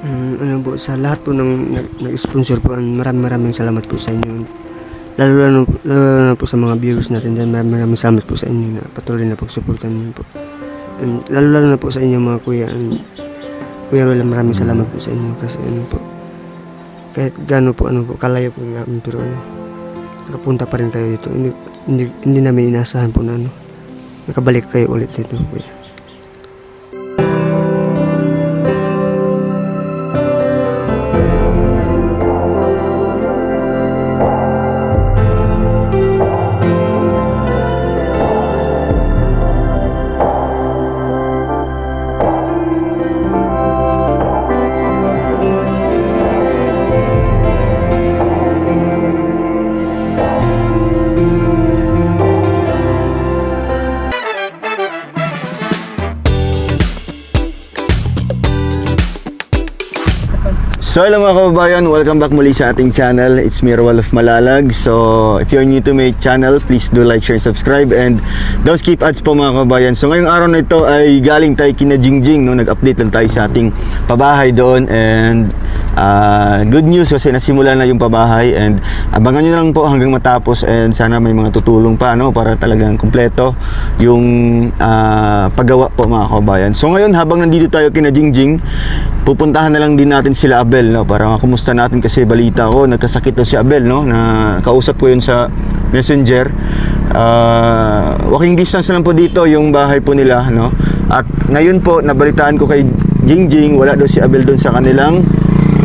Ano po, sa lahat po ng nag-sponsor po, maraming salamat po sa inyo. Lalo na po sa mga viewers natin dyan, maraming salamat po sa inyo na patuloy na pagsuportan niyo po. And lalo na po sa inyo mga kuya, Kuya Roel, maraming salamat po sa inyo kasi ano po, kahit gaano po kalayo po namin, pero nakapunta pa rin kayo dito. Hindi namin inaasahan po na nakabalik kayo ulit dito, kuya. So hello mga kababayan, welcome back muli sa ating channel. It's me, Roel of Malalag. So if you're new to my channel, please do like, share, subscribe, and don't skip ads po mga kababayan. So ngayong araw na ito ay galing tayo kina Jingjing, no? Nag-update lang tayo sa ating pabahay doon. And good news kasi nasimula na yung pabahay. And abangan nyo lang po hanggang matapos. And sana may mga tutulong pa, no? Para talagang kumpleto yung paggawa po mga kababayan. So ngayon habang nandito tayo kina Jingjing, pupuntahan na lang din natin sila Abel, no, para kumusta natin kasi balita ko nagkasakit daw si Abel, no, na kausap ko yun sa Messenger. Walking distance na lang po dito yung bahay po nila, no. At ngayon po nabalitaan ko kay Jingjing, wala daw si Abel doon sa kanilang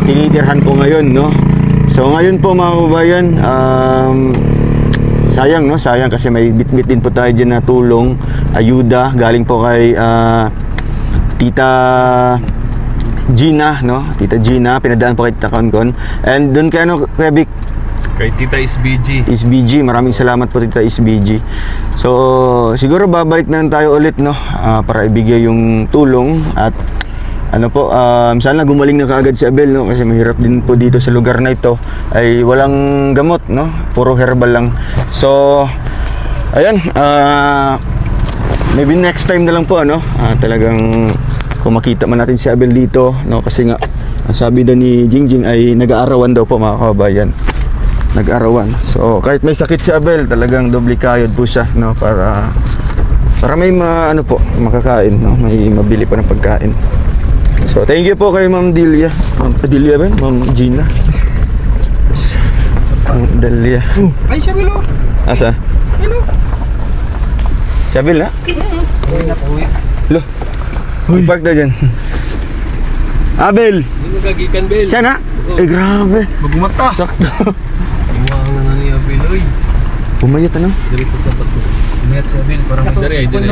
tinitirhan po ngayon, no. So ngayon po mga kababayan, sayang, no, sayang kasi may bit-bit din po tayo dyan na tulong, ayuda galing po kay Tita Gina, no? Tita Gina, pinadaan po kay Tita Konkon. And doon kay kay Vic, kay Tita SBG, maraming salamat po Tita SBG. So siguro babalik na lang tayo ulit, no, para ibigay yung tulong. At ano po, sana gumaling na kaagad si Abel, no, kasi mahirap din po dito sa lugar na ito, ay walang gamot, no, puro herbal lang. So ayan, maybe next time na lang po, ano, talagang kung makita man natin si Abel dito, no, kasi nga ang sabi daw ni Jingjing ay nag-aarawan daw po mga kababayan, nag-aarawan. So kahit may sakit si Abel, talagang doble kayod po siya, no, para may makakain, no, may mabili pa ng pagkain. So thank you po kay Ma'am Delia, Ma'am Gina, Ma'am Delia. Ay, si Abel, Asa? Si Abel na? Lo, park daw dyan. Abel! Hindi mo kagikan, Bel. Siya na? Eh grabe, magumata. sakto. Iwanan na ni Abel, oy. Pumayat, ano? Dali po sa bato. Pumayat si Abel, parang may dari ay dali.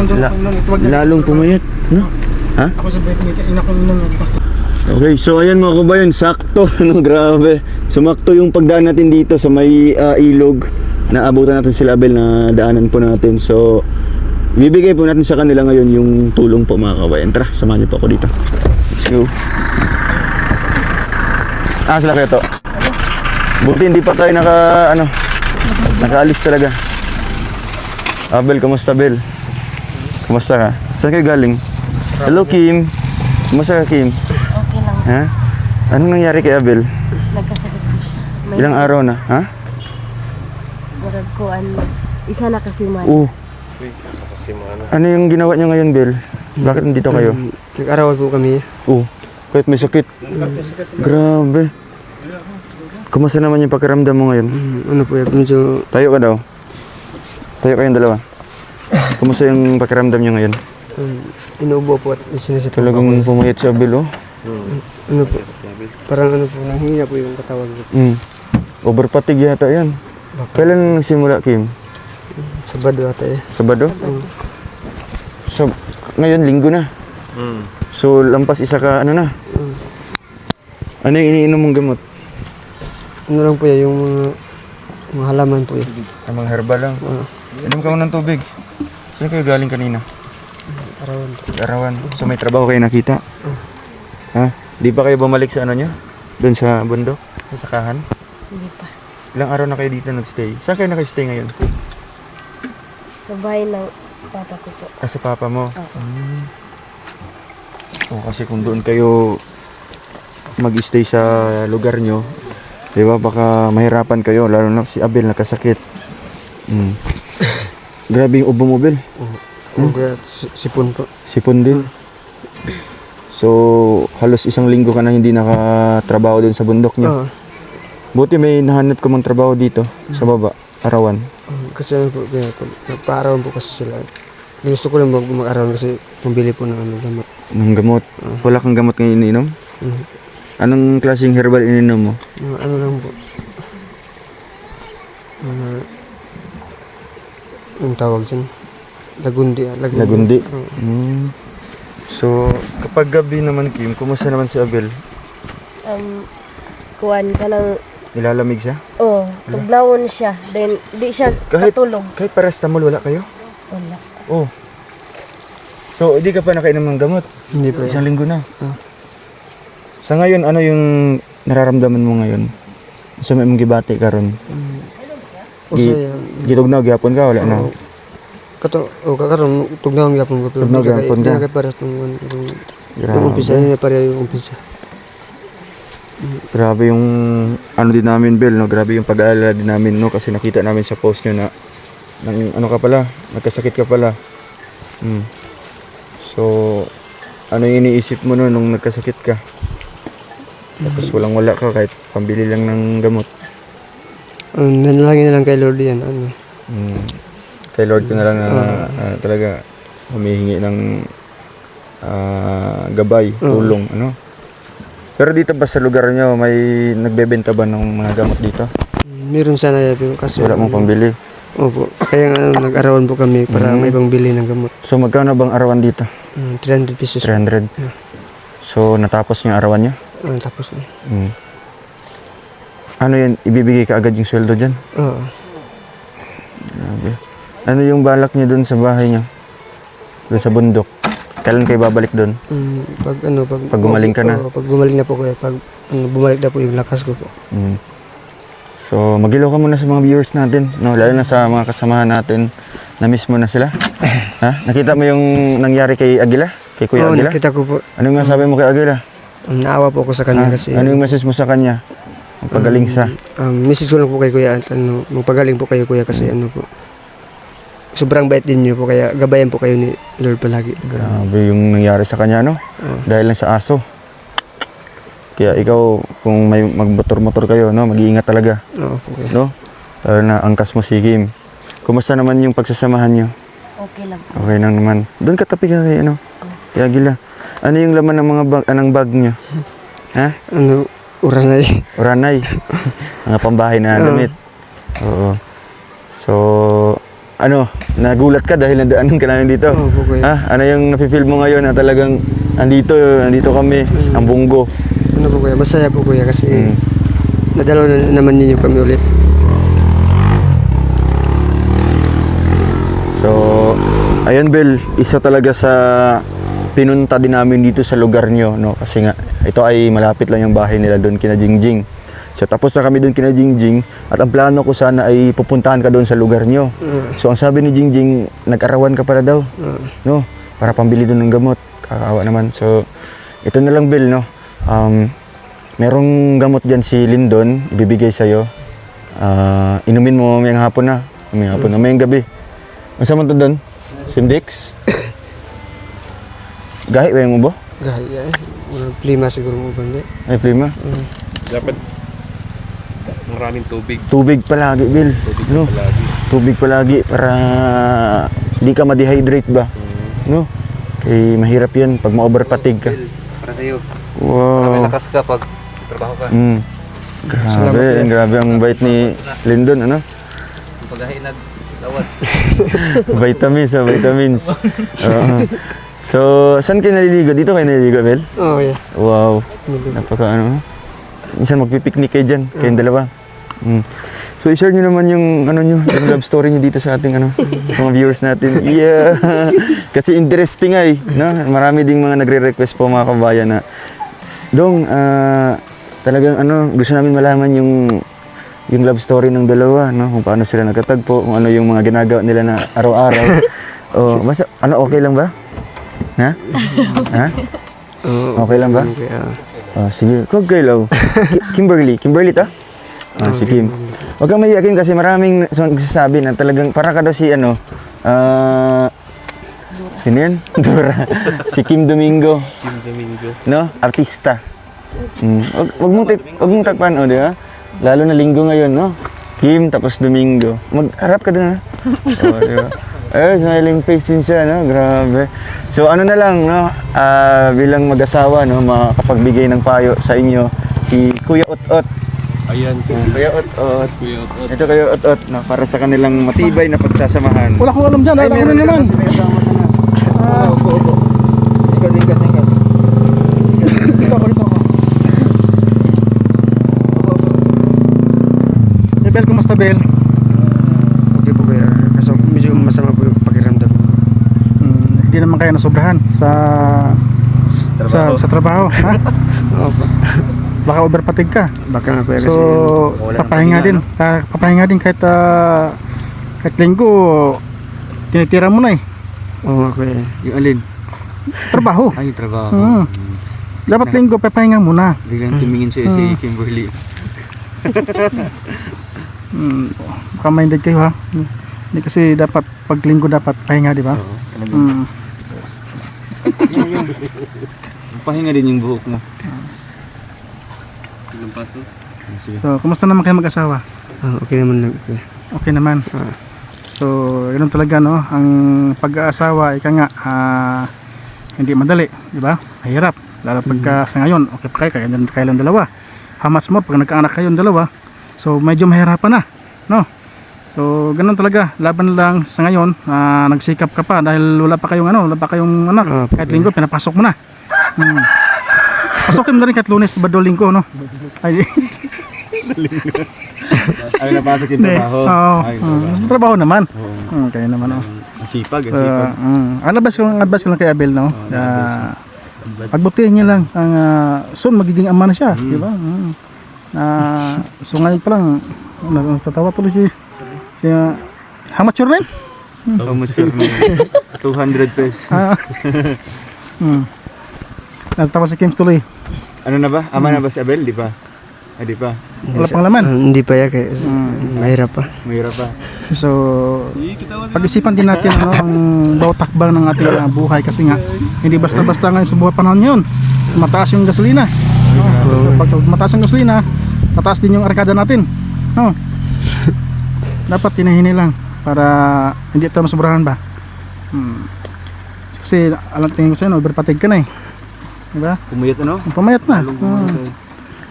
Lalong pumayat, no? Ha? Ako sa bet ina ko nang pastor. Okay, so ayan mga kabayan, sakto, no, grabe. Sumakto yung pagdaan natin dito sa may ilog. Naabutan natin sila Abel na daanan po natin. So bibigay po natin sa kanila ngayon yung tulong po mga kabayan. Tara, samahan niyo po ako dito. Let's go. Sila kayo to. Buti hindi pa tayo nakaalis talaga. Abel, kamusta Bel? Kamusta ka? Saan kayo galing? Hello Kim. Kamusta ka Kim? Okay lang. Ha? Anong nangyari kay Abel? Nagkasakit po siya. Ilang araw na? Ha? Marag ko, isa na kasi man. Ano yung ginawa niyo ngayon Bel? Bakit nandito kayo? Nag-arawan po kami. Kahit may sakit. Grabe. Kumusta naman yung pakiramdam mo ngayon? Ano po yan, medyo Tayo ka daw. Tayo kayong dalawa. Kumusta yung pakiramdam niyo ngayon? inuubo po at sinisipan po. Talagang pumayat si Abel, oh. Ano po, parang nanghihina po yung katawan ko. Overfatigue yata yan. Kailan nagsimula Kim? Sabado ata eh. Sabado? So, ngayon linggo na. So, lampas isa ka, ano na? Ano yung iniinom mong gamot? Ano lang po yan, yung mga halaman po yan. Ang mga herbal lang. Inom ka mo ng tubig. Saan kayo galing kanina? Arawan po. Arawan. So, may trabaho kayo nakita? Ha? Di ba kayo bumalik sa ano nyo? Doon sa bundok? Sa sakahan? Hindi pa. Ilang araw na kayo dito nagstay? Saan kayo nakastay ngayon? Sa bahay ng papa ko po. Sa papa mo? Oo. O kasi kung doon kayo mag-stay sa lugar nyo, di ba, baka mahirapan kayo, lalo na si Abel nakasakit. Grabe yung ubo mo, Bel. Kaya sipon po. Sipon din. So, halos isang linggo ka na hindi nakatrabaho doon sa bundok nyo. Buti may nahanap ka mong trabaho dito, sa baba, arawan. Kasi ano po, kaya po, nagpa-arawan po kasi sila. Gusto ko lang mag-arawan kasi pambili po ng gamot. Ng gamot. Wala kang gamot ngayon ininom? Anong klaseng herbal ininom mo? Ano lang po. Ang tawag dyan. Lagundi. Lagundi? So, kapag gabi naman, Kim, kumusta naman si Abel? Kuan ka ng, Nilalamig siya? tublawon siya. Then, di siya Kahit- katulog. Kahit paracetamol, wala kayo? Wala. Oh. So, hindi ka pa nakainom ng gamot? Hindi po. Isang linggo na? Sa ngayon, ano yung nararamdaman mo ngayon? Sa may mong gibati ka ron? Kasi, Gitugnaw, gyapon ka, wala na? karon tugnaw gyapon ko. Tugnaw gyapon ka. Hindi ka para itong Grabe. umpisa. Hindi para yung umpisa. Grabe yung ano din namin, Bel, no? Grabe yung pag-aalala din namin, no? Kasi nakita namin sa post nyo na ano ka pala, nagkasakit ka pala. So, ano yung iniisip mo no, nung nagkasakit ka? Tapos walang-wala ka kahit pambili lang ng gamot. Nanalangin na lang kay Lord yan. Kay Lord ko na lang talaga humihingi ng gabay, tulong, ano? Pero dito ba sa lugar nyo, may nagbebenta ba ng mga gamot dito? Meron sana yan, kasi Wala mong pambili. Opo. Kaya nga nag-arawan po kami para may pangbili ng gamot. So magkano bang arawan dito? 300 pesos. 300. So natapos yung arawan nyo? Tapos na. Ano yan, ibibigay ka agad yung sweldo dyan? Oo. Grabe. Ano yung balak nyo dun sa bahay nyo? Dun sa bundok? Kailan kayo babalik dun? Pag gumaling ka na? Pag gumaling na po kayo. Pag bumalik na po yung lakas ko po. So mag-ilaw ka muna sa mga viewers natin, no? Lalo na sa mga kasamahan natin. Na-miss mo na sila? Ha? Nakita mo yung nangyari kay Aguila? Kay Kuya Aguila? Nakita ko po. Ano yung masabi mo kay Aguila? Naawa po ako sa kanya kasi. Ano yung message mo sa kanya? Magpagaling siya. Message ko lang po kay Kuya at magpagaling po kayo Kuya kasi sobrang bait din niyo po kaya gabayan po kayo ni Lord palagi. Grabe yung nangyari sa kanya, no? Dahil lang sa aso. Kaya ikaw, kung may magmotor-motor kayo, no? Mag-iingat talaga. Oo po Kuya. No? Lalo na angkas mo si Kim. Kumusta naman yung pagsasamahan nyo? Okay lang. Okay lang naman. Doon katapi ka kay kay Aguila. Ano yung laman ng mga bag nyo? Ha? Uranay. Uranay. Mga pambahay na damit. Oo. So, nagulat ka dahil nandaanan ka namin dito? Oo po Kuya. Ha? Ano yung nafe-feel mo ngayon na talagang andito kami, ang bunggo? Ano po Kuya, masaya po Kuya kasi nadalaw na naman ninyo kami ulit. So, ayun Bel, isa talaga sa pinunta din namin dito sa lugar nyo, no? Kasi nga, ito ay malapit lang yung bahay nila doon kina Jingjing. So, tapos na kami doon kina Jingjing at ang plano ko sana ay pupuntahan ka doon sa lugar nyo. So, ang sabi ni Jingjing, nag-arawan ka pala daw, no? Para pambili doon ng gamot. Kakaawa naman. So, ito na lang Bel, no? Merong gamot dyan si Lindon, ibibigay sa'yo. Inumin mo mamayang hapon na. Mamayang gabi. Masa man to doon? Simdex? Gahi ba yung ubo? Gaya plima siguro mo ba? Ay, plima? Dapat maraming tubig. Tubig palagi, Bill. No? Tubig palagi para di ka ma-dehydrate ba? No? Kaya mahirap yan pag ma-over fatigue ka. Para sa'yo. Wow. May lakas ka pag trabaho ka. Grabe ang bait ni Lindon, ano? Paghahin naglawas. Vitamins. Oo. So, saan kayo naliligo? Dito kayo naliligo, Bel? Oo yeah. Wow. Napaka minsan magpipiknik kayo dyan, kayong dalawa. So, i-share nyo naman yung yung love story nyo dito sa ating sa mga viewers natin. Yeah. Kasi interesting ay, no? Marami ding mga nagre-request po mga kabayan na Dong, talagang gusto namin malaman yung love story ng dalawa, no? Kung paano sila nagkatagpo, kung ano yung mga ginagawa nila na araw-araw. Okay lang ba? Ha? Ha? Okay lang ba? Sige. Kog kayo. Kimberly. Kimberly ta? Si Kim. Huwag kang mahiya, Kim, kasi maraming nagsasabi na talagang para ka daw si sino yan? Dora. Si Kim Domingo. Kim Domingo. No? Artista. Wag mong tagpan, di ba? Lalo na linggo ngayon, no? Kim, tapos Domingo. Magharap ka dun, ha? Di ba? Smiling face din siya, no? Grabe. So, ano na lang, no? Bilang mag-asawa, no? Makapagbigay ng payo sa inyo, si Kuya Ot-Ot. Ayan si Kuya Ot-Ot. Kuya Ot-Ot. Ito Kuya Ot-Ot, no? Para sa kanilang matibay na pagsasamahan. Wala akong alam dyan, alam ko na naman. May kasama ka na. Opo. Tingkat. Dito ako. Bel, kumusta Bel? Okay po kuya. Kaso medyo masama po yung pakiramdam ko. Hindi naman kaya nasobrahan sa trabaho, ha? Opo. Baka overpatig ka. Baka nga kuya kasi So, papahinga din. Papahinga din kahit linggo, tinitira mo na eh. oo nga kuya. Yung alin? Trabaho. Ay, trabaho. Dapat linggo, papahinga muna. Biglang tumingin siya si Kimberly. Baka minded kayo ha. Hindi kasi dapat pag linggo dapat pahinga, di ba? Pahinga din yung buhok mo. Ilang paso? So, kumusta naman kayo mag-asawa? Okay naman lang kuya. Okay naman. So, ganoon talaga no, ang pag-aasawa ika nga hindi madali, di ba? Mahirap. Lalo pagka sa ngayon, okay pa kayo lang dalawa. How much more pag nagkaanak kayong dalawa? So, medyo mahirapan na, no? So, ganoon talaga. Laban lang sa ngayon, nagsikap ka pa dahil wala pa kayong anak. Kahit linggo pinapasok mo na. Pasokin mo na rin kahit Lunes, Sabado, Linggo, no? Ay, Ay, napasok yung trabaho. Oo. Ay, Trabaho naman. Kaya naman, oh. Masipag. Ang advice ko lang kay Abel, no? Pagbutihin niya lang ang soon magiging ama na siya, di ba? So ngayon pa lang tatawa tuloy si how much your name? How much sir? 200 pesos. Nagtawa si Kim tuloy. Ano na ba? Ama na ba si Abel? Di pa? Di pa. Wala pang laman. Hindi pa ya kaya mahirap pa. Mahirap pa. So pag-isipan din natin ang bawat takbang ng ating buhay kasi nga hindi basta-basta ngayon sa buhay panahon ngayon. Mataas yung gasolina. So, pag mataas ang gasolina, mataas din yung arkada natin. No? Dapat tinahini lang para hindi ito masobrahan ba. Kasi alam tingin ko sa'yo, overpatig ka na eh. Diba? Pumayat ano? Pamayat na.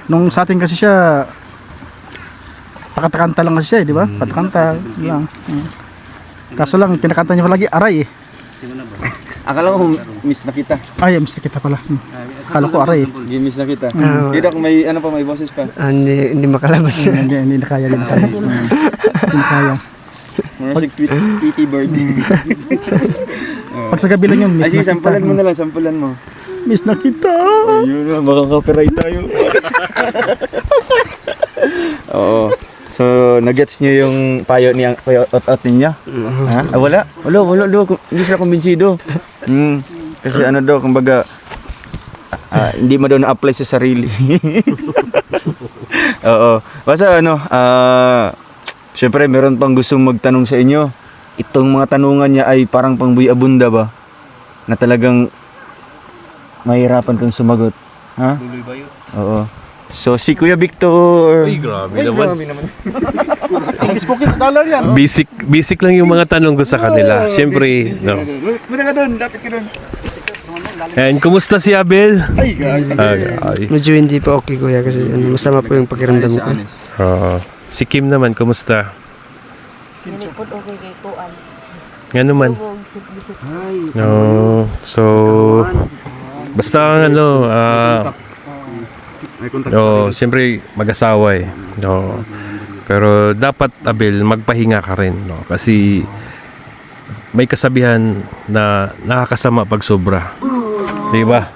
Nung sa atin kasi siya patakanta lang kasi siya eh, di ba? Patakanta lang. Kaso lang, pinakanta niya palagi aray eh. Akala ko miss na kita. Ay, miss na kita pala. Akala ko aray eh. Hindi miss na kita. Hindi ako may ano pa, may boses pa. Hindi makalabas. Hindi na kaya din tayo. Hindi na kaya. Mura si Tweety Bird. Pag sa gabi lang yun, miss Ay, sige, na kita. sampulan mo na lang, sampulan mo. Miss na kita. Ayun na, makaka-copyright tayo. Oo. So, nagets nyo yung payo ni Kuya Ot-Ot ninyo? Ha? Wala? Wala. Hindi sila kumbinsido. Kasi ano daw, kumbaga, hindi mo daw na-apply sa sarili. Oo. Basta ano, syempre meron pang gustong magtanong sa inyo. Itong mga tanungan niya ay parang pang buy abunda ba? Na talagang mahirapan kang sumagot. Ha? Tuloy ba yun? Oo. So, si Kuya Victor. Ay, grabe naman. English spoken dollar yan. Basic lang yung mga tanong ko sa kanila. Siyempre, no. Muna ka doon, lapit ka doon. And kumusta si Abel? Ay, guys. Medyo hindi pa okay kuya kasi masama po yung pakiramdam ko. Si Kim naman, kumusta? Nilipod okay kay Kuan. Nga naman. Huwag sit-bisit. No. So, basta ano, siyempre mag-asawa eh. No. Pero dapat Abel, magpahinga ka rin, no? Kasi may kasabihan na nakakasama pag sobra. 'Di ba?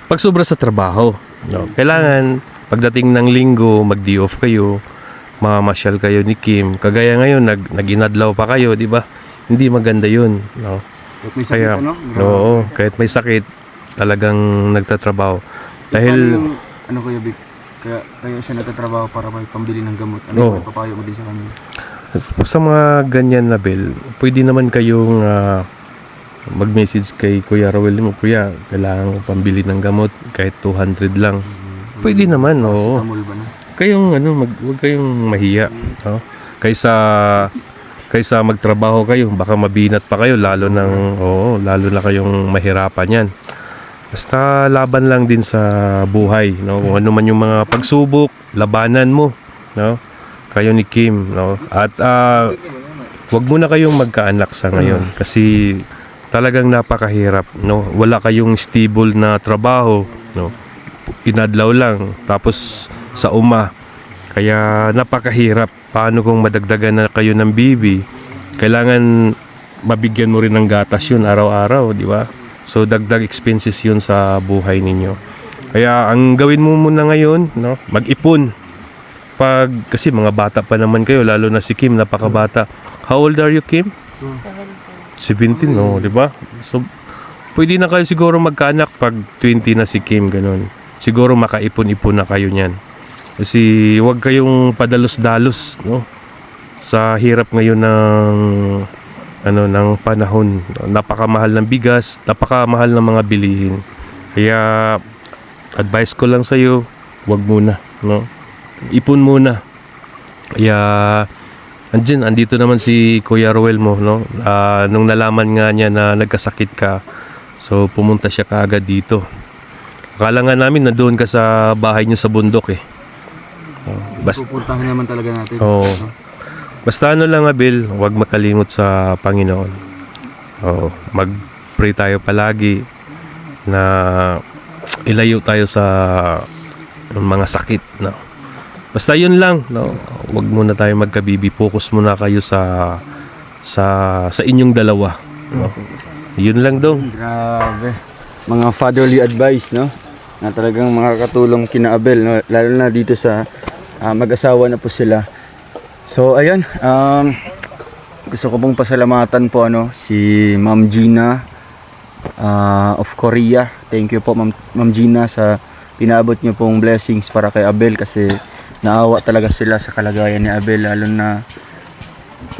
Pag sobra sa trabaho, no. Kailangan pagdating ng linggo, mag-day off kayo, mamamasyal kayo ni Kim. Kagaya ngayon nag-inadlaw pa kayo, 'di ba? Hindi maganda 'yun, no. May sakit, Kaya, ano? oo, kahit may sakit, talagang nagtatrabaho. Dahil Paano yung, ano Kuya Vic, kaya siya nagtatrabaho para may pambili ng gamot. Ano Oo. yung papayo mo din sa kanya? sa mga ganyan na bill, pwede naman kayong mag-message kay Kuya Rowel mo, Kuya, kailangan ko pambili ng gamot kahit 200 lang. Pwede naman, oo. Tamol ba na? Kayong wag kayong mahiya, no? Kaysa magtrabaho kayo, baka mabinat pa kayo lalo na kayong mahirapan 'yan. Basta laban lang din sa buhay, no? Kung ano man yung mga pagsubok, labanan mo, no? Kayo ni Kim, no? At wag muna kayong magkaanak sa ngayon kasi talagang napakahirap, no? Wala kayong stable na trabaho, no? Inadlaw lang tapos sa uma. Kaya napakahirap. Paano kung madagdagan na kayo ng bibi? Kailangan mabigyan mo rin ng gatas yun araw-araw, di ba? So dagdag expenses yun sa buhay ninyo. Kaya ang gawin mo muna ngayon, no, mag-ipon. Kasi mga bata pa naman kayo, lalo na si Kim, napakabata. How old are you, Kim? 17, no, di ba? So pwede na kayo siguro magkaanak pag 20 na si Kim, ganun. Siguro makaipon-ipon na kayo niyan. Kasi huwag kayong padalos-dalos, no? Sa hirap ngayon ng panahon. Napakamahal ng bigas, napakamahal ng mga bilihin. Kaya advice ko lang sa iyo, huwag muna, no? Ipon muna. Kaya andito naman si Kuya Rowel mo, no? Nung nalaman nga niya na nagkasakit ka, so pumunta siya kaagad dito. Akala nga namin na doon ka sa bahay niyo sa bundok eh. Pupuntahan naman talaga natin. Oo. Basta ano lang, Abel, huwag makalimot sa Panginoon. Oo. Mag-pray tayo palagi na ilayo tayo sa mga sakit, no? Basta yun lang, no? Huwag muna tayo magkabibi. Focus muna kayo sa inyong dalawa. No? Yun lang dong. Grabe. Mga fatherly advice, no? Na talagang makakatulong kina Abel, no? Lalo na dito sa mag-asawa na po sila. So ayun, gusto ko pong pasalamatan po si Ma'am Gina of Korea. Thank you po Ma'am Gina sa pinaabot niyo pong blessings para kay Abel, kasi naawa talaga sila sa kalagayan ni Abel, lalo na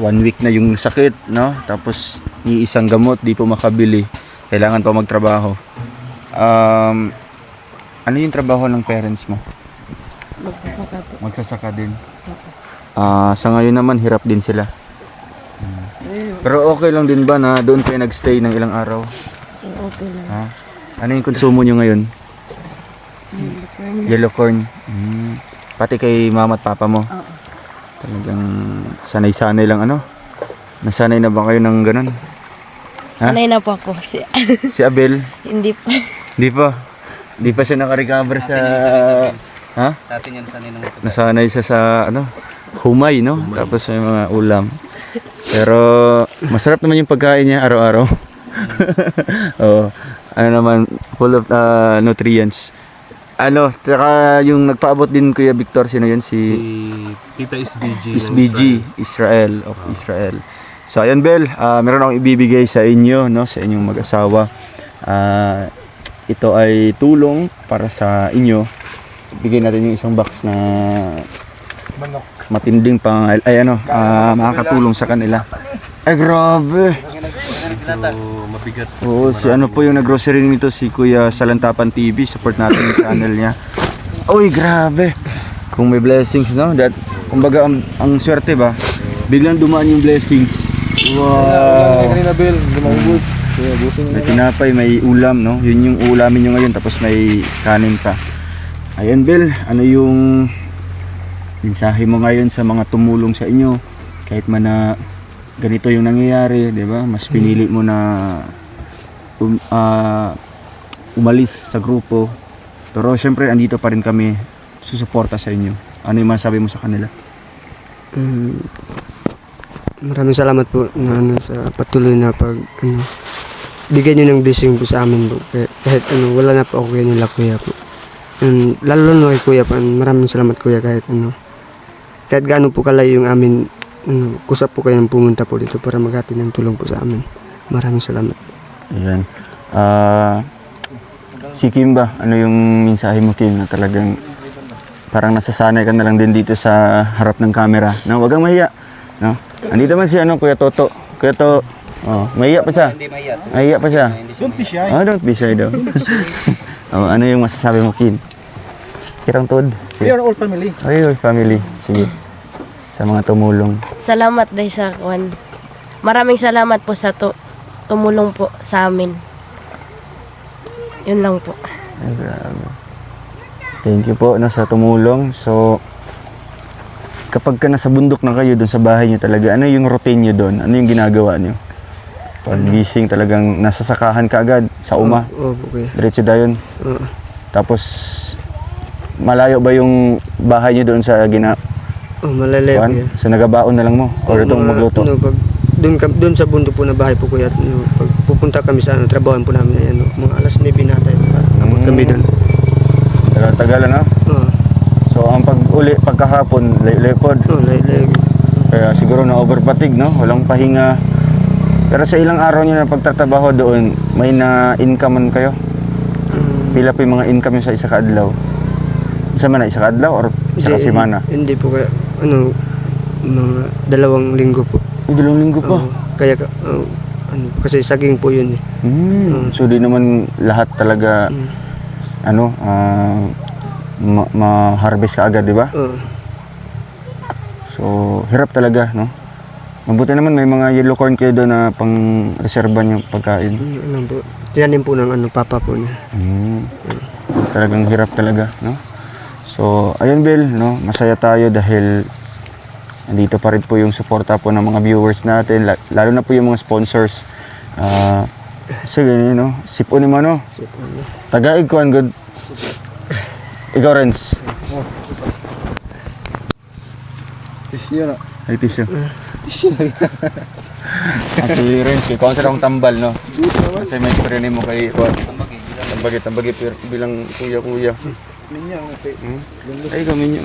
1 week na yung sakit, no? Tapos ni isang gamot di po makabili, kailangan pa magtrabaho. Ano yung trabaho ng parents mo? Magsasaka po. Magsasaka din. Sa ngayon naman hirap din sila. Pero okay lang din ba na doon kayo nagstay ng ilang araw? Okay lang. Ha? Ano yung konsumo nyo ngayon? Yellow corn. Pati kay mama at papa mo? Oo. Talagang sanay-sanay lang Nasanay na ba kayo ng ganun? Sanay na po ako. Si Abel? Hindi pa. Di pa siya nakarecover sa... Ha? Atin yan sanay ng Nasanay siya sa humay, no? Tapos may mga ulam. Pero masarap naman yung pagkain niya araw-araw. Oo. Ano naman, full of nutrients. Tsaka yung nagpaabot din Kuya Victor, sino yun? Si Tita SBG, Israel of Israel. So ayan Bel, meron akong ibibigay sa inyo, no? Sa inyong mag-asawa. Ito ay tulong para sa inyo. Bigay natin yung isang box na matinding makakatulong sa kanila. Ay grabe. Mabigat. Oo, si po yung nag-grocery nito, si Kuya Salantapan TV. Support natin yung channel niya. Uy, grabe. Kung may blessings, no? Kumbaga ang swerte ba? Biglang dumaan yung blessings. Wow. May tinapay, may ulam, no? Yun yung ulamin nyo ngayon, tapos may kanin pa. Ayan Bel, ano yung mensahe mo ngayon sa mga tumulong sa inyo? Kahit man na ganito yung nangyayari, di ba? Mas pinili mo na umalis sa grupo. Pero syempre, andito pa rin kami susuporta sa inyo. Ano yung masabi mo sa kanila? Maraming salamat po na sa patuloy na bigyan niyo ng blessing po sa amin po. Kahit wala na po ako nila Kuya po. And lalo na kay Kuya po, maraming salamat Kuya, kahit gaano po kalayo yung amin, kusap po kayong pumunta po dito para maghati ng tulong po sa amin. Maraming salamat. Ayan. Si Kim ba? Ano yung mensahe mo, Kim, na talagang parang nasasanay ka na lang din dito sa harap ng camera? No, wag kang mahiya. No? Andito man si Kuya Toto. Kuya Toto. Oh, mahiya pa siya. Mahiya pa siya. Don't be shy. Oh, don't be shy daw. Oh, ano yung masasabi mo, Kim? Kirang Tod. We are all family. Oh, your family. Sige. Sa mga tumulong. Salamat dahil sa kwan. Maraming salamat po sa tumulong po sa amin. Yun lang po. Ay, grabe. Thank you po sa tumulong. So, kapag ka nasa bundok na kayo doon sa bahay nyo talaga, ano yung routine nyo doon? Ano yung ginagawa nyo? Pag gising talagang nasasakahan ka agad sa uma. Okay. Diretso dayon. Oo. Tapos, malayo ba yung bahay nyo doon sa Malalayo po yan. So, nagabaon na lang mo? Or itong magluto? Pag doon sa bundok po na bahay po kuya, pag pupunta kami sa trabahoan po namin, mga alas 9 na tayo. Abot kami doon. Tagal na. Oo. So, ang pagkahapon, lepod. Layo. Kaya siguro na overfatigue, no? Walang pahinga. Pero sa ilang araw nyo na pagtatrabaho doon, may na-income man kayo? Pila po yung mga income nyo sa isa kaadlaw? Isa man na, isa kaadlaw or isa ka semana? Hindi po kaya, mga 2 linggo po. Ay, 2 linggo pa. Kaya, kasi saging po yun eh. So, di naman lahat talaga, ma-harvest ka agad, di ba? Oo. So, hirap talaga, no? Mabuti naman may mga yellow corn kayo doon na pang reserva nyo pagkain. Po. Tinanim po ng papa po niya. Talagang hirap talaga, no? So, ayun Bel, no? Masaya tayo dahil andito pa rin po yung suporta po ng mga viewers natin, lalo na po yung mga sponsors. Sige, no? Sipon mo, no? Tagaig ko, ang good. Ikaw, Renz. Tissue na. Ay, tissue. Si Renz, ikaw sa akong tambal, no? Kasi may experience mo kay Juan. Tambagi, bilang kuya-kuya. Ay, kami nyo.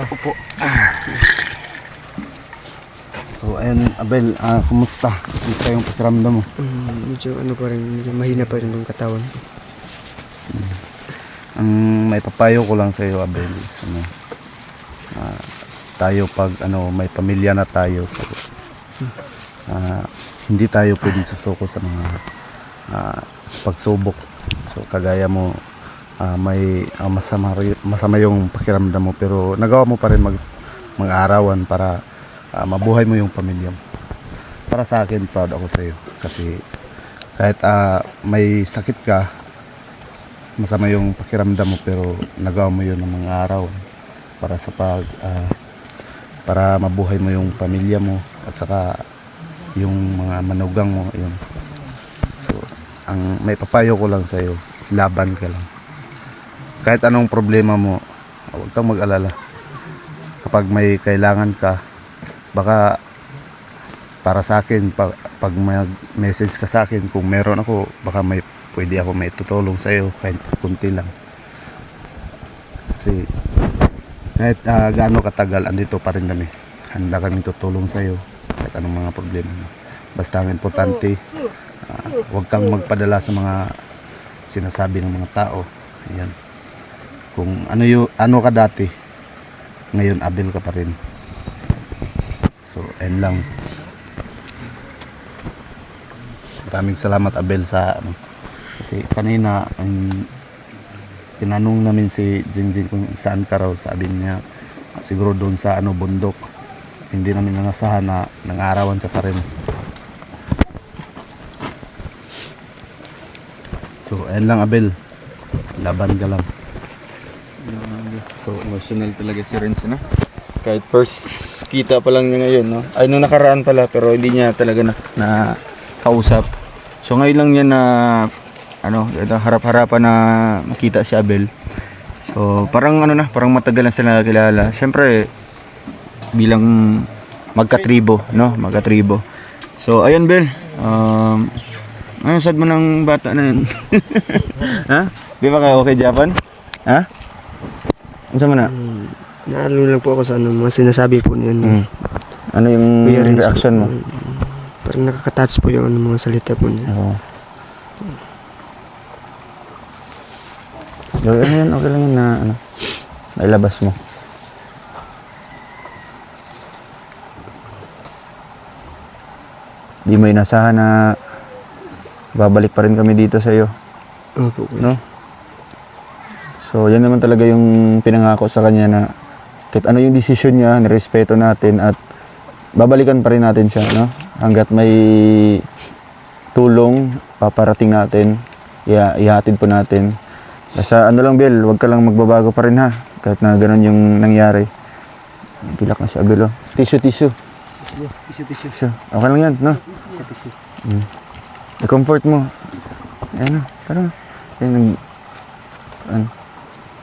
Upo. So ayun Abel, kumusta? Kumusta yung pakiramdam mo? Medyo medyo mahina pa rin yung katawan. Ang may papayo ko lang sa iyo Abel, tayo pag may pamilya na tayo, hindi tayo pwedeng susuko sa mga pagsubok. So kagaya mo, may masama yung pakiramdam mo, pero nagawa mo pa rin mag-arawan para mabuhay mo yung pamilya mo. Para sa akin, proud ako sa iyo kasi kahit may sakit ka, masama yung pakiramdam mo, pero nagawa mo yun ng mga araw para sa para mabuhay mo yung pamilya mo at saka yung mga manugang mo yun. So ang may papayo ko lang sa iyo, laban ka lang. Kahit anong problema mo, huwag kang mag-alala. Kapag may kailangan ka, baka para sa akin, pag mag-message ka sa akin, kung meron ako, baka pwede ako may tutulong sa iyo kahit kunti lang. Kasi kahit gaano katagal, andito pa rin kami. Handa kaming tutulong sa iyo kahit anong mga problema mo. Basta ang importante, huwag kang magpadala sa mga sinasabi ng mga tao. Ayan. Kung ano ka dati, ngayon Abel ka pa rin. So, ayun lang. Maraming salamat Abel sa kasi kanina tinanong namin si Jingjing kung saan ka raw. Sabi niya siguro doon sa bundok. Hindi namin nangasahan na nang-arawan ka pa rin. So ayun lang Abel, laban ka lang. So, emotional talaga si Renz, no? Kahit first kita pa lang niya ngayon, no? Ay, nung nakaraan pala, pero hindi niya talaga na kausap. So, ngayon lang niya na, harap-harapan na makita si Abel. So, parang parang matagal na sila nakilala. Siyempre, bilang magkatribo, no? Magkatribo. So, ayun, Bel. Ano sad mo ng bata na yun? Ha? Di ba kayo okay, Japan? Ha? Ano man na? Naano lang po ako sa mga sinasabi po niyan. Ano yung Kuya Renz, reaction mo? Parang parang nakaka-touch po yung mga salita po niya. Oo. Ano yan, okay lang yun na ano, nailabas mo. Di mo inasahan na babalik pa rin kami dito sa iyo, Opo, kuya. no? So, yan naman talaga yung pinangako sa kanya na kahit ano yung desisyon niya, nirespeto natin at babalikan pa rin natin siya, no? Hanggat may tulong, paparating natin, ihatid po natin. Basta ano lang, Bel, huwag ka lang magbabago pa rin ha, kahit na ganun yung nangyari. Pilak na siya, Bel, oh. Tissue. Tissue. Okay lang yan, no? I-comfort mo. Ayan, parang, ano,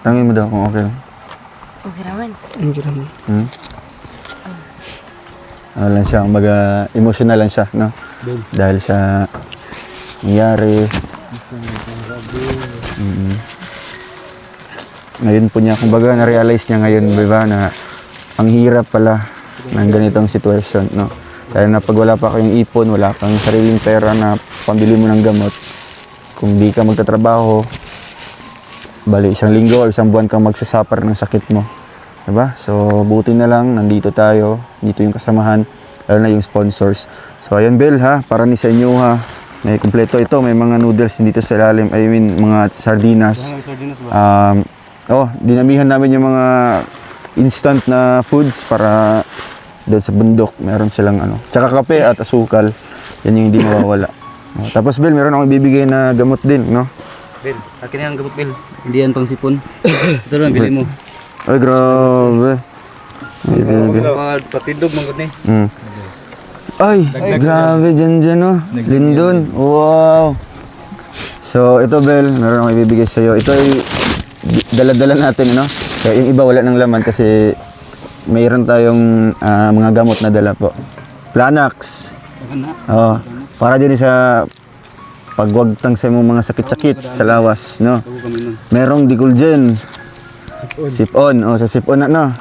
tangin mo daw kung okay lang. Okay naman. Ang grabe. Ano lang siya, kumbaga, emotional lang siya, no? Dahil sa nangyari. Ngayon po niya, kumbaga, na-realize niya ngayon, diba, na ang hirap pala ng ganitong sitwasyon, no? Dahil na pag wala pa kayong ipon, wala kang sariling pera na pambili mo ng gamot, kung di ka magtatrabaho, bali isang linggo o isang buwan kang magsasuffer ng sakit mo. Diba? So, buti na lang, nandito tayo, dito yung kasamahan, lalo na yung sponsors. So, ayan, Bel, ha, para ni sa inyo, ha, may kumpleto ito, may mga noodles dito sa ilalim, I mean, mga sardinas. Dinamihan namin yung mga instant na foods para doon sa bundok, meron silang ano, tsaka kape at asukal, yan yung hindi mawawala. Tapos, Bel, meron akong ibibigay na gamot din, no? Bel, akin na yung gamot, Bel. Hindi yan pang sipon. Ito lang, bili mo. Ay, grabe. Patindog mong gani. Ay, grabe dyan, oh. Lindon. Wow. So, ito, Bel, meron akong ibibigay sa'yo. Ito ay dala-dala natin, no? Kaya yung iba wala ng laman kasi mayroon tayong mga gamot na dala po. Planax. Oo. Para din sa pagwagtang sa mong mga sakit-sakit sa lawas, no? Merong Dikulgen. Sip-on. O, sa sip-on na, no?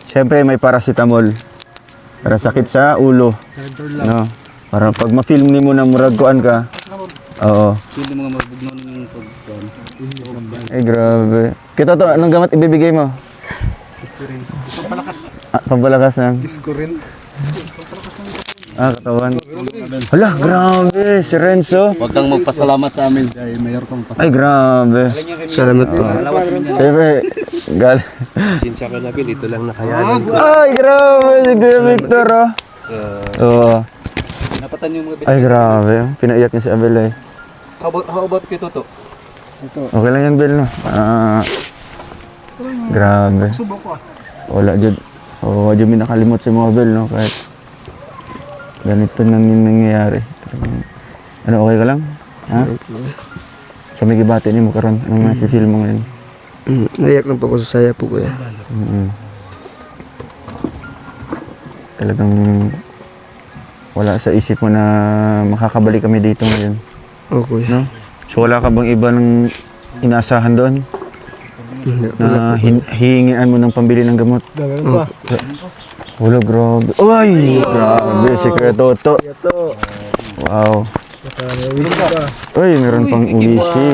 Siyempre, may paracetamol. Para sakit sa ulo. No? Para pag ma-feel mo na muragkuan ka. Oo. Sili mga magbugnon yung pagkuhan. Ay, grabe. Kito to, anong gamot ibibigay mo? Pampalakas. Pampalakas na. Diskurin. Katawan. Hala, grabe. Si Renzo. Huwag kang magpasalamat sa amin. Dahil mayor kang Ay, grabe. Salamat po. Siyempre, Sinsya ka na, Bill. Ito lang nakayanan ko. Ay, grabe. Si Kuya Victor, oh. Oo. Napatan yung mga Ay, grabe. Pinaiyak niya si Abel, eh. How about kay Toto? Okay lang yan, Bel, no? Grabe. Subok ko. Wala dyan. Oo, dyan may nakalimot si mga Bel, no? Kahit ganito nang nangyayari. Ano, okay ka lang? Ha? So, may gibati niyo mo karon. Anong nafe-feel mo ngayon? Naiyak lang po ako sa saya po, kuya. Talagang wala sa isip mo na makakabalik kami dito ngayon, Oo, kuya. no? So wala ka bang iba ng inaasahan doon na hihingian mo ng pambili ng gamot? Wala, grabe. Uy! Grabe, si Kuya Toto. Wow. Uy, meron pang uwisi.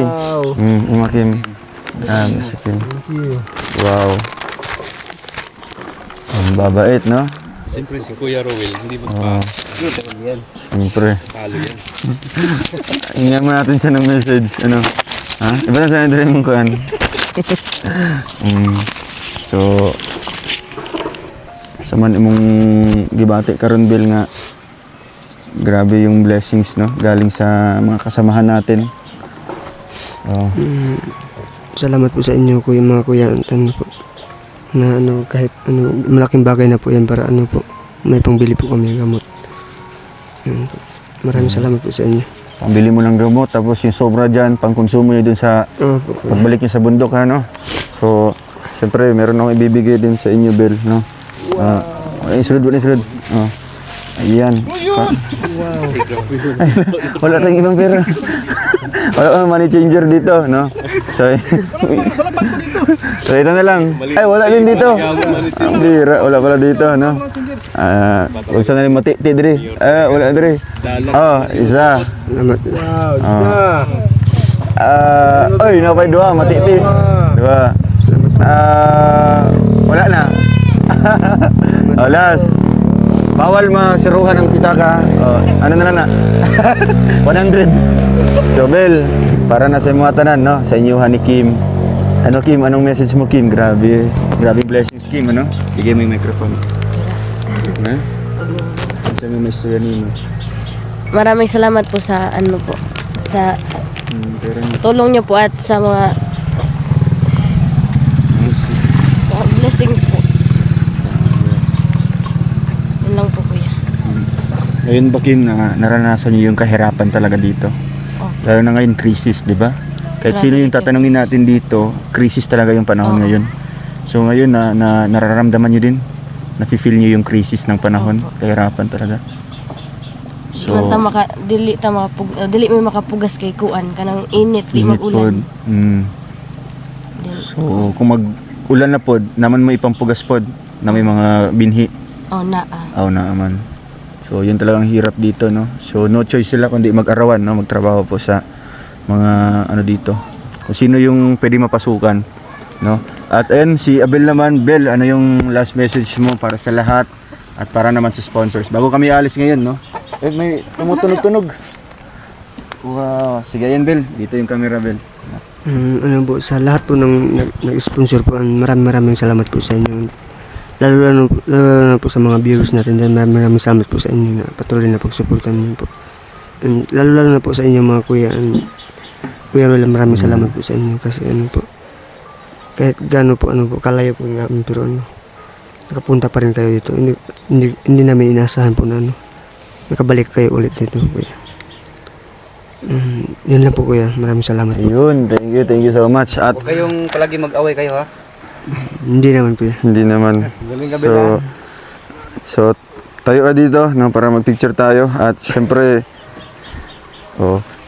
Umakim. Si Kim. Wow. Ang babait, no? Siyempre si Kuya Rowel, hindi mo Siyempre. palo yan. Hingyan mo natin siya ng message. Ano? Ha? Iba na sana din mong kuhan. So, sa man imong gibati karon, Bill, nga grabe yung blessings, no? Galing sa mga kasamahan natin. Salamat po sa inyo, kuya, mga kuya. Ano po, na ano, kahit ano, malaking bagay na po yan para ano po, may pangbili po kami ng gamot. Yun po. Maraming salamat po sa inyo. Pambili mo ng gamot, tapos yung sobra dyan, pangkonsumo nyo dun sa Po, kuya. pagbalik nyo sa bundok, ha, no? So, siyempre, meron akong ibibigay din sa inyo, Bill, no? Isulod. Ayan. Wala tayong ibang pera. Wala kang money changer dito, no? So, so ito na lang. Ay, wala din dito. Ang bira, wala pala dito, no? Huwag sa nalim mati, diri. Wala diri. Isa. Salamat. Oy, napay dua, mati, dua. Wala na. Last. Bawal masiruhan ng pitaka. Ano na na? 100. So, Bel, para na sa mga tanan, no? Sa inyuhan ni Kim. Ano, Kim? Anong message mo, Kim? Grabe. Grabe blessings, Kim, ano? Bigay mo yung microphone. Ha? Sa mga message mo. Maraming salamat po sa ano po. Sa Pero tulong niyo po at sa mga sa blessings po. Yun lang po, kuya. ngayon ba, Kim, na naranasan niyo yung kahirapan talaga dito? Lalo na ngayon, crisis, di ba? Kahit sino yung tatanungin natin dito, crisis talaga yung panahon ngayon. So ngayon, nararamdaman niyo din? Nafe-feel niyo yung crisis ng panahon? Kahirapan talaga? So, Dili may makapugas kay kuan kanang init di mag-ulan. So, kung mag-ulan na pod, naman mo ipampugas pod na may mga binhi. Naman. So, yun talagang hirap dito, no? So, no choice sila kundi mag-arawan, no? Magtrabaho po sa mga ano dito. Kung sino yung pwede mapasukan, no? At ayun, si Abel naman. Bel, ano yung last message mo para sa lahat at para naman sa sponsors? Bago kami alis ngayon, no? May tumutunog-tunog. Wow, sige yan, Bel. Dito yung camera, Bel. Ano po, sa lahat po ng nag-sponsor po, maraming salamat po sa inyo. Lalo na po sa mga viewers natin dyan, maraming salamat po sa inyo na patuloy na pagsuportan niyo po. And lalo na po sa inyo mga kuya, Kuya Roel, maraming salamat po sa inyo kasi ano po, kahit gaano po, kalayo po namin, pero nakapunta pa rin kayo dito. Hindi namin inasahan po na nakabalik kayo ulit dito, kuya. Yun lang po, kuya. Maraming salamat po. Yun, thank you so much. At Huwag kayong palagi mag-away kayo ha. Hindi naman, kuya. hindi naman. So tayo ka dito, no, para mag-picture tayo. At syempre,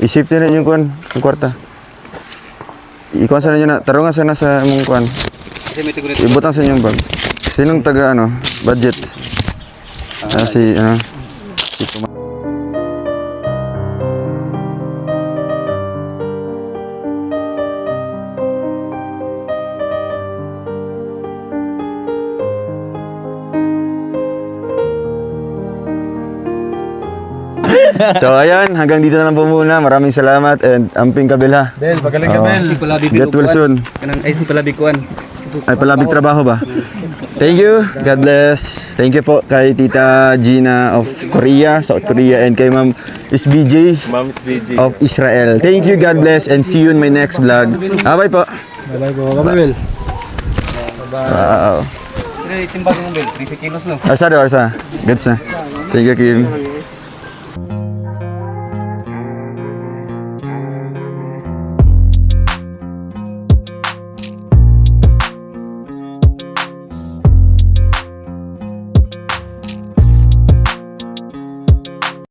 isip din yung kuwan, yung kwarta. Ikuan sa ninyo na, tarungan sana sa mong kuwan. Kasi may tigulit. Ibutang sa inyong bag. Sinong taga budget? Si So ayan, hanggang dito na lang po muna. Maraming salamat and amping kabila. Bel, pagaling ka, Bel. Si palabi Get well soon. Kanang ay si palabi kuan. Ay, palabig trabaho ba? Thank you. God bless. Thank you po kay Tita Gina of Korea, South Korea, and kay Ma'am SBJ of Israel. Thank you, God bless, and see you in my next vlog. Bye po. Bye-bye po. Bye-bye, Bel. Wow. Pero itimbang mo Bel, 30 kilos no. Arsa. Goods na. Thank you, Kim.